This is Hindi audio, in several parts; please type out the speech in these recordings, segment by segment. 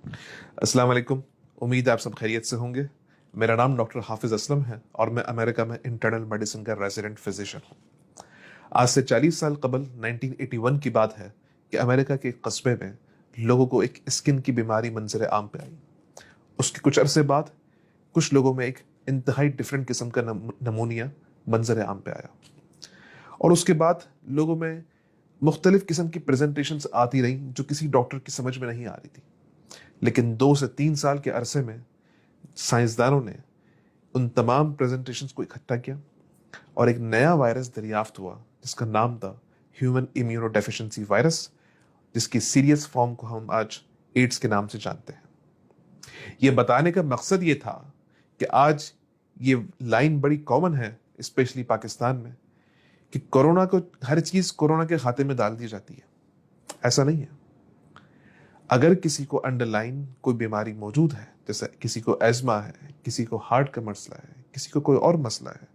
अस्सलाम वालेकुम। उम्मीद है आप सब खैरियत से होंगे। मेरा नाम डॉक्टर हाफिज असलम है और मैं अमेरिका में इंटरनल मेडिसिन का रेजिडेंट फिजिशियन हूँ। आज से 40 साल कबल 1981 की बात है कि अमेरिका के एक कस्बे में लोगों को एक स्किन की बीमारी मंजर आम पे आई। उसके कुछ अरसे बाद कुछ लोगों में एक इंतहाई डिफरेंट किस्म का नमूनिया मंजर आम पे आया और उसके बाद लोगों में मुख्तलिफ किस्म की प्रेजेंटेशंस आती रही जो किसी डॉक्टर की समझ में नहीं आ रही थी। लेकिन 2 से 3 साल के अरसे में साइंसदानों ने उन तमाम प्रेजेंटेशंस को इकट्ठा किया और एक नया वायरस दरियाफ्त हुआ जिसका नाम था ह्यूमन इम्यूनोडेफिशिएंसी वायरस, जिसकी सीरियस फॉर्म को हम आज एड्स के नाम से जानते हैं। यह बताने का मकसद ये था कि आज ये लाइन बड़ी कॉमन है स्पेशली पाकिस्तान में कि कोरोना को हर चीज कोरोना के खाते में डाल दी जाती है। ऐसा नहीं है। अगर किसी को अंडरलाइन कोई बीमारी मौजूद है, जैसे किसी को एज्मा है, किसी को हार्ट का मसला है, किसी को कोई और मसला है,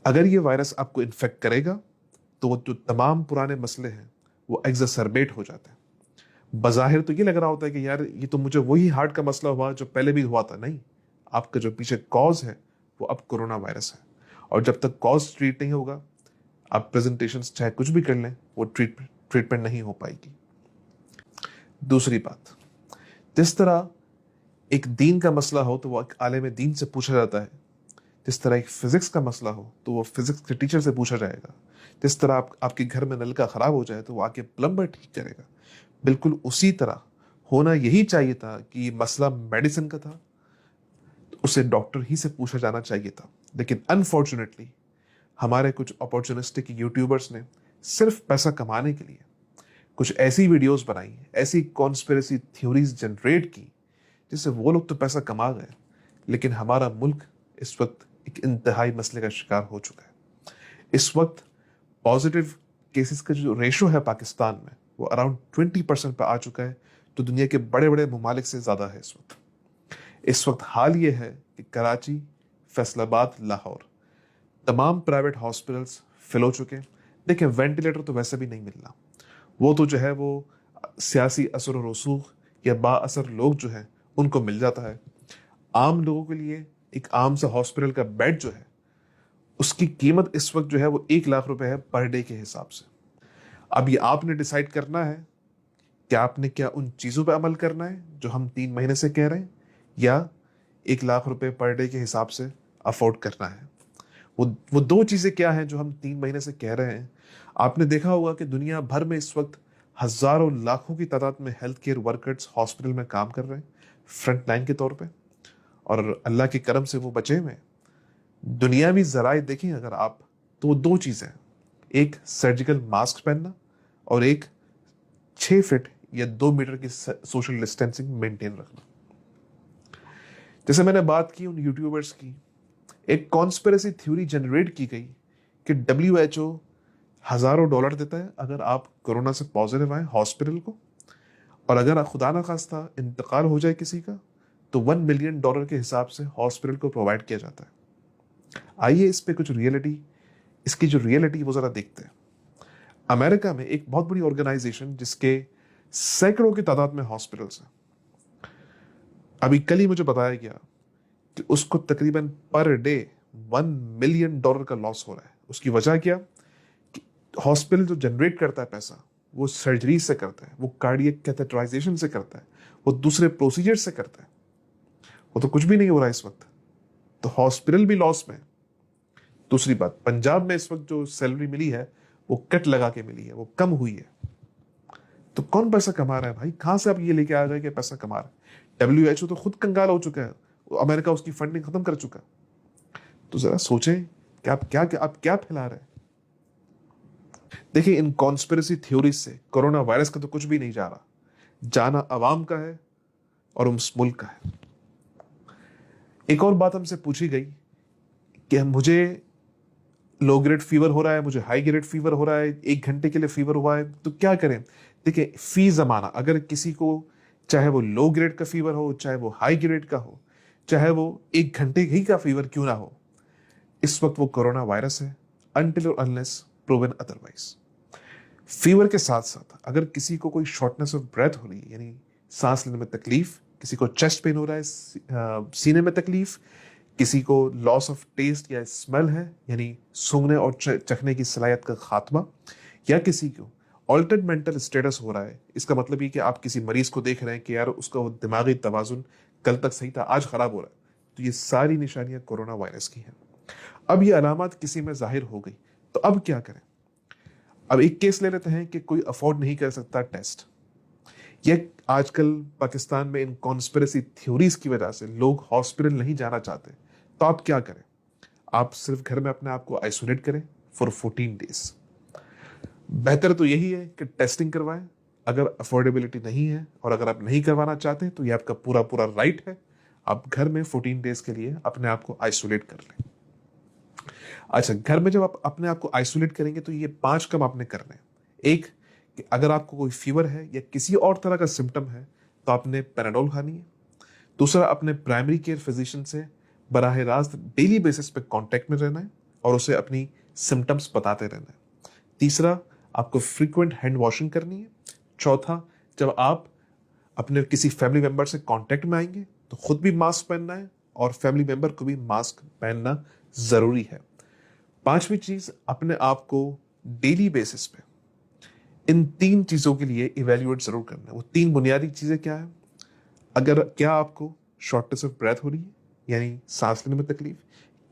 अगर ये वायरस आपको इन्फेक्ट करेगा तो वो जो तमाम पुराने मसले हैं वो एग्जासर्बेट हो जाते हैं। बज़ाहिर तो ये लग रहा होता है कि यार ये तो मुझे वही हार्ट का मसला हुआ जो पहले भी हुआ था। नहीं, आपका जो पीछे कॉज है वो अब कोरोना वायरस है और जब तक कॉज ट्रीट नहीं होगा, आप प्रेजेंटेशन चाहे कुछ भी कर लें, वो ट्रीटमेंट नहीं हो पाएगी। दूसरी बात, जिस तरह एक दीन का मसला हो तो वो एक आलिम दीन से पूछा जाता है, जिस तरह एक फिजिक्स का मसला हो तो वो फिजिक्स के टीचर से पूछा जाएगा, जिस तरह आपके घर में नल का खराब हो जाए तो वो आके प्लम्बर ठीक करेगा, बिल्कुल उसी तरह होना यही चाहिए था कि ये मसला मेडिसिन का था तो उसे डॉक्टर ही से पूछा जाना चाहिए था। लेकिन अनफॉर्चुनेटली हमारे कुछ अपॉर्चुनिस्टिक यूट्यूबर्स ने सिर्फ पैसा कमाने के लिए कुछ ऐसी वीडियोस बनाई, ऐसी कॉन्स्पिरेसी थ्योरीज जनरेट की जिससे वो लोग तो पैसा कमा गए, लेकिन हमारा मुल्क इस वक्त एक इंतहाई मसले का शिकार हो चुका है। इस वक्त पॉजिटिव केसेस का जो रेशो है पाकिस्तान में वो अराउंड 20% पर आ चुका है, तो दुनिया के बड़े बड़े ममालिक से ज़्यादा है इस वक्त हाल ये है कि कराची, फैसलाबाद, लाहौर तमाम प्राइवेट हॉस्पिटल्स फिल हो चुके हैं। देखिए, वेंटिलेटर तो वैसे भी नहीं मिलना, वो तो जो है वो सियासी असर और रसूख या बाअसर लोग जो हैं उनको मिल जाता है। आम लोगों के लिए एक आम सा हॉस्पिटल का बेड जो है उसकी कीमत इस वक्त जो है वो 1 लाख रुपए है पर डे के हिसाब से। अब ये आपने डिसाइड करना है कि आपने क्या उन चीज़ों पर अमल करना है जो हम 3 महीने से कह रहे हैं, या 1 लाख रुपए पर डे के हिसाब से अफोर्ड करना है। वो दो चीज़ें क्या हैं जो हम 3 महीने से कह रहे हैं। आपने देखा होगा कि दुनिया भर में इस वक्त हजारों लाखों की तादाद में हेल्थ केयर वर्कर्स हॉस्पिटल में काम कर रहे हैं फ्रंट लाइन के तौर पे, और अल्लाह के करम से वो बचे हुए हैं। दुनियावी जराए देखें अगर आप, तो वो दो चीज़ें हैं, एक सर्जिकल मास्क पहनना और एक 6 फीट या 2 मीटर की सोशल डिस्टेंसिंग मेंटेन रखना। जैसे मैंने बात की उन यूट्यूबर्स की, एक कॉन्स्पिरेसी थ्योरी जनरेट की गई कि WHO हजारों डॉलर देता है अगर आप कोरोना से पॉजिटिव आए हॉस्पिटल को, और अगर खुदा ना खास्ता इंतकाल हो जाए किसी का तो $1 मिलियन के हिसाब से हॉस्पिटल को प्रोवाइड किया जाता है। आइए इस पे कुछ रियलिटी, इसकी जो रियलिटी वो जरा देखते हैं। अमेरिका में एक बहुत बड़ी ऑर्गेनाइजेशन जिसके सैकड़ों की तादाद में हॉस्पिटल्स हैं, अभी कल ही मुझे बताया गया कि उसको तकरीबन पर डे $1 मिलियन का लॉस हो रहा है। उसकी वजह क्या? कि हॉस्पिटल जो जनरेट करता है पैसा वो सर्जरी से करता है, वो कार्डियक कैथेटराइजेशन से करता है, वो दूसरे प्रोसीजर से करता है, वो तो कुछ भी नहीं हो रहा है इस वक्त, तो हॉस्पिटल भी लॉस में। दूसरी बात, पंजाब में इस वक्त जो सैलरी मिली है वो कट लगा के मिली है, वो कम हुई है। तो कौन पैसा कमा रहा है भाई? कहां से आप ये लेके आ गए कि पैसा कमा रहा है? WHO तो खुद कंगाल हो चुका है, अमेरिका उसकी फंडिंग खत्म कर चुका। तो जरा सोचें कि आप क्या फैला रहे हैं। देखिए, इन कॉन्स्पिरेसी थ्योरीज से कोरोना वायरस का तो कुछ भी नहीं जा रहा, जाना अवाम का है और उस मुल्क का है। एक और बात हमसे पूछी गई कि मुझे लो ग्रेड फीवर हो रहा है, मुझे हाई ग्रेड फीवर हो रहा है, 1 घंटे के लिए फीवर हुआ है, तो क्या करें? देखिए, फी जमाना, अगर किसी को चाहे वो लो ग्रेड का फीवर हो, चाहे वो हाई ग्रेड का हो, चाहे वो 1 घंटे ही का फीवर क्यों ना हो, इस वक्त वो कोरोना वायरस है, अनटिल और अनलेस प्रूवन अदरवाइज। फीवर के साथ साथ अगर किसी को कोई शॉर्टनेस ऑफ ब्रेथ हो रही है, यानी सांस लेने में तकलीफ, किसी को चेस्ट पेन हो रहा है, सीने में तकलीफ, किसी को लॉस ऑफ टेस्ट या स्मेल है यानी सूंघने और चखने की सलाहियत का खात्मा, या किसी को ऑल्टर्ड मेंटल स्टेटस हो रहा है। इसका मतलब ये कि आप किसी मरीज को देख रहे हैं कि यार उसका वो दिमागी तवाजुन कल तक सही था, आज खराब हो रहा है। तो ये सारी निशानियां कोरोना वायरस की हैं। अब ये अलामत किसी में जाहिर हो गई तो अब क्या करें? अब एक केस ले लेते हैं कि कोई अफोर्ड नहीं कर सकता टेस्ट। ये आजकल पाकिस्तान में इन कॉन्स्पिरेसी थ्योरीज की वजह से लोग हॉस्पिटल नहीं जाना चाहते। तो आप क्या करें? आप सिर्फ घर में अपने आप को आइसोलेट करें फॉर 14 डेज। बेहतर तो यही है कि टेस्टिंग करवाएं। अगर अफोर्डेबिलिटी नहीं है और अगर आप नहीं करवाना चाहते तो ये आपका पूरा पूरा राइट है, आप घर में 14 डेज के लिए अपने आप को आइसोलेट कर लें। अच्छा, घर में जब आप अपने आप को आइसोलेट करेंगे तो ये 5 काम आपने करने हैं। एक, कि अगर आपको कोई फीवर है या किसी और तरह का सिम्टम है तो आपने पैराडोल खानी है। दूसरा, अपने प्राइमरी केयर फिजिशियन से बराह रास्त डेली बेसिस पे कांटेक्ट में रहना है और उसे अपनी सिम्टम्स बताते रहना है। तीसरा, आपको फ्रीक्वेंट हैंड वॉशिंग करनी है। चौथा, जब आप अपने किसी फैमिली मेंबर से कांटेक्ट में आएंगे तो खुद भी मास्क पहनना है और फैमिली मेंबर को भी मास्क पहनना जरूरी है। पांचवी चीज, अपने आप को डेली बेसिस पे इन 3 चीजों के लिए इवेल्युएट जरूर करना है। वो 3 बुनियादी चीजें क्या है? अगर क्या आपको शॉर्टनेस ऑफ ब्रेथ हो रही है यानी सांस लेने में तकलीफ,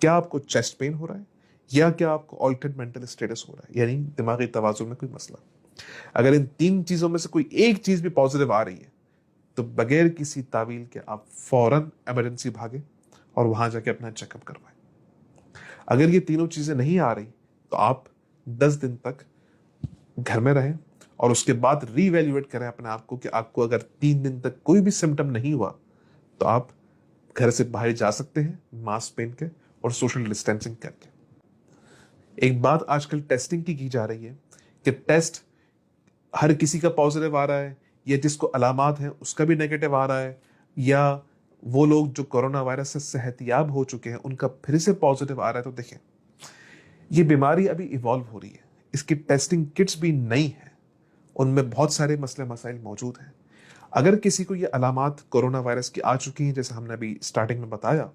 क्या आपको चेस्ट पेन हो रहा है, या क्या आपको ऑल्टर्ड मेंटल स्टेटस हो रहा है यानी दिमागी तवाजुन में कोई मसला। अगर इन 3 चीजों में से कोई एक चीज भी पॉजिटिव आ रही है तो बगैर किसी तावील के आप फौरन इमरजेंसी भागे और वहां जाके अपना चेकअप करवाएं। अगर ये तीनों चीजें नहीं आ रही तो आप 10 दिन तक घर में रहें और उसके बाद रीवैल्यूएट करें अपने आप को कि आपको अगर 3 दिन तक कोई भी सिम्टम नहीं हुआ तो आप घर से बाहर जा सकते हैं मास्क पहन के और सोशल डिस्टेंसिंग करके। एक बात आजकल टेस्टिंग की जा रही है कि टेस्ट हर किसी का पॉजिटिव आ रहा है या जिसको अलामात हैं उसका भी नेगेटिव आ रहा है, या वो लोग जो कोरोना वायरस से सेहतियाब हो चुके हैं उनका फिर से पॉजिटिव आ रहा है। तो देखें, ये बीमारी अभी इवॉल्व हो रही है, इसकी टेस्टिंग किट्स भी नई है, उनमें बहुत सारे मसले मसाइल मौजूद हैं। अगर किसी को ये अलामात कोरोना वायरस की आ चुकी हैं जैसे हमने अभी स्टार्टिंग में बताया,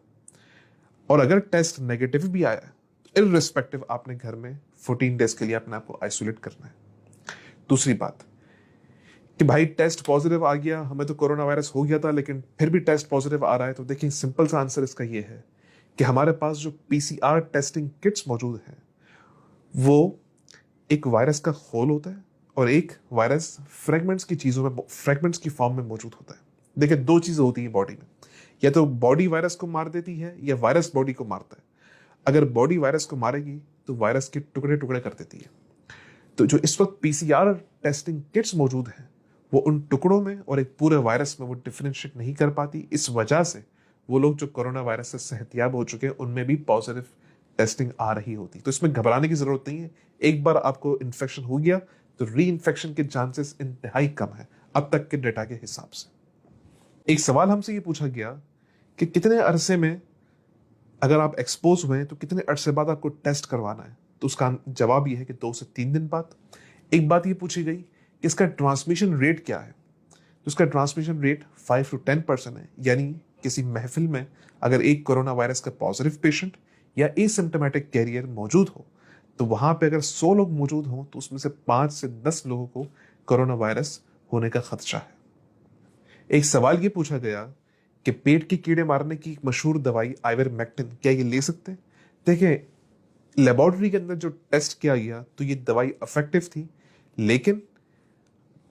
और अगर टेस्ट नेगेटिव भी आया तो इररिस्पेक्टिव आपने घर में 14 डेज के लिए अपने आप को आइसोलेट करना है। दूसरी बात कि भाई टेस्ट पॉजिटिव आ गया, हमें तो कोरोना वायरस हो गया था लेकिन फिर भी टेस्ट पॉजिटिव आ रहा है, तो देखिए सिंपल सा आंसर इसका ये है कि हमारे पास जो पीसीआर टेस्टिंग किट्स मौजूद हैं वो एक वायरस का खोल होता है और एक वायरस फ्रेगमेंट्स की फॉर्म में मौजूद होता है। देखिए 2 चीजें होती हैं बॉडी में, या तो बॉडी वायरस को मार देती है या वायरस बॉडी को मारता है। अगर बॉडी वायरस को मारेगी तो वायरस के टुकड़े टुकड़े कर देती है। तो जो इस वक्त पीसीआर टेस्टिंग किट्स मौजूद हैं वो उन टुकड़ों में और एक पूरे वायरस में वो डिफरेंशिएट नहीं कर पाती। इस वजह से वो लोग जो कोरोना वायरस से सेहतियाब हो चुके हैं उनमें भी पॉजिटिव टेस्टिंग आ रही होती। तो इसमें घबराने की जरूरत नहीं है। एक बार आपको इन्फेक्शन हो गया तो री इन्फेक्शन के चांसेस इंतहाई कम है अब तक के डेटा के हिसाब से। एक सवाल हमसे ये पूछा गया कि कितने अरसे में अगर आप एक्सपोज हुए तो कितने अरसे बाद आपको टेस्ट करवाना है, तो उसका जवाब ये है कि 2 से 3 दिन बाद। एक बात ये पूछी गई कि इसका ट्रांसमिशन रेट क्या है, तो इसका ट्रांसमिशन रेट 5 to 10% है, यानी किसी महफिल में अगर एक कोरोना वायरस का पॉजिटिव पेशेंट या एसिम्प्टोमेटिक कैरियर मौजूद हो तो वहां पे अगर 100 लोग मौजूद हों तो उसमें से 5 से 10 लोगों को कोरोना वायरस होने का खदशा है। एक सवाल ये पूछा गया कि पेट के कीड़े मारने की एक मशहूर दवाई आइवरमेक्टिन क्या ये ले सकते हैं? देखिए, लेबोरेटरी के अंदर जो टेस्ट किया गया तो ये दवाई इफेक्टिव थी, लेकिन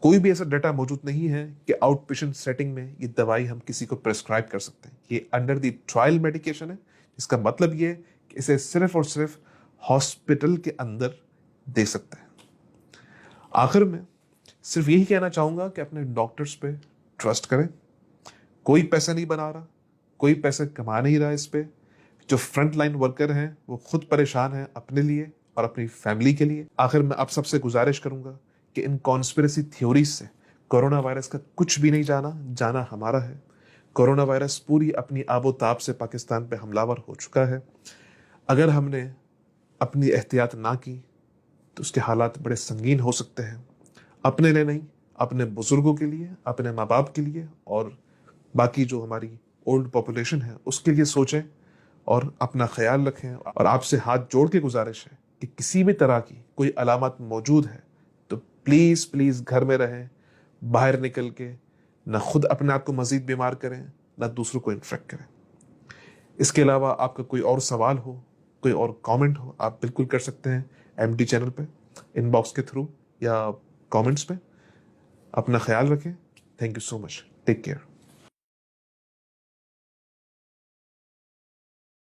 कोई भी ऐसा डाटा मौजूद नहीं है कि आउट पेशेंट सेटिंग में ये दवाई हम किसी को प्रेस्क्राइब कर सकते हैं। ये अंडर द ट्रायल मेडिकेशन है, इसका मतलब ये कि इसे सिर्फ और सिर्फ हॉस्पिटल के अंदर दे सकते हैं। आखिर में सिर्फ यही कहना चाहूंगा कि अपने डॉक्टर्स पे ट्रस्ट करें। कोई पैसा नहीं बना रहा, कोई पैसा कमा नहीं रहा इस पे। जो फ्रंट लाइन वर्कर हैं वो खुद परेशान हैं अपने लिए और अपनी फैमिली के लिए। आखिर में आप सबसे गुजारिश करूंगा कि इन कॉन्स्पिरेसी थ्योरीज से कोरोना वायरस का कुछ भी नहीं जाना हमारा है। कोरोना वायरस पूरी अपनी आबोताब से पाकिस्तान पे हमलावर हो चुका है। अगर हमने अपनी एहतियात ना की तो उसके हालात बड़े संगीन हो सकते हैं, अपने लिए नहीं अपने बुजुर्गों के लिए, अपने माँ बाप के लिए और बाकी जो हमारी ओल्ड पॉपुलेशन है उसके लिए सोचें और अपना ख्याल रखें। और आपसे हाथ जोड़ के गुजारिश है कि किसी भी तरह की कोई अलामत मौजूद है तो प्लीज़ प्लीज़ घर में रहें, बाहर निकल के ना खुद अपने आप को मज़ीद बीमार करें ना दूसरों को इन्फेक्ट करें। इसके अलावा आपका कोई और सवाल हो, कोई और कमेंट हो, आप बिल्कुल कर सकते हैं एमडी चैनल पे, इनबॉक्स के थ्रू या कमेंट्स पे। अपना ख्याल रखें। Thank you so much. Take care.